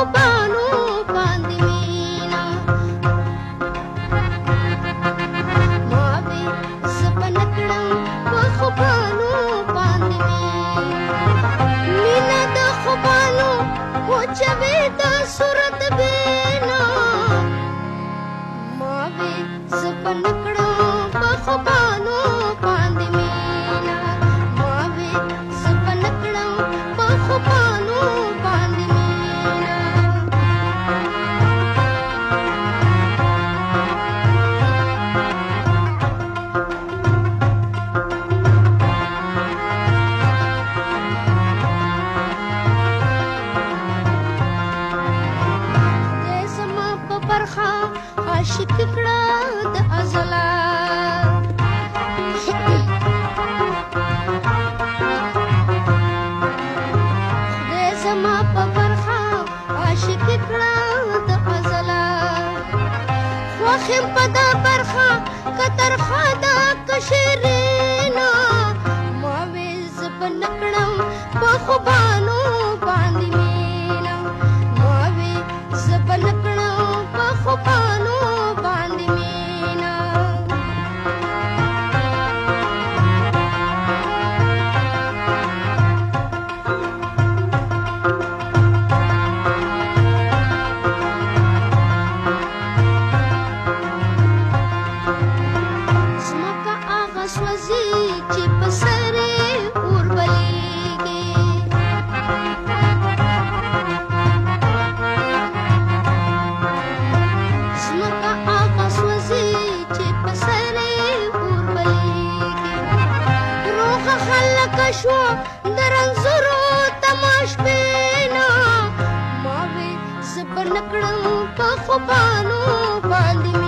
خوبانو باندې مینا ما وی زبنکړم په خوبانو باندې مینا د خوبانو وچوي د صورت بینا ما وی زبنکړم په خوبانو باندې مینا ما وی زبنکړم په خوبانو باندې مینا دې زما په برخه عاشق کړه د ازلا دې زما په برخه عاشق کړه د ازلا خوښم په دا برخه کترخه د کشرینا ما وې زبنکړم په خوبانو باندې مینا ما وې زبنکړم په خوبانو باندې مینا زمکه هغه سوځي چې په سر یې اور بلیږي زمکه هغه سوځي چې په سر یې اور بلیږي روغه خلکه شوه د رنځورو تماشبینا ما وې زبنکړم په خوبانو باندې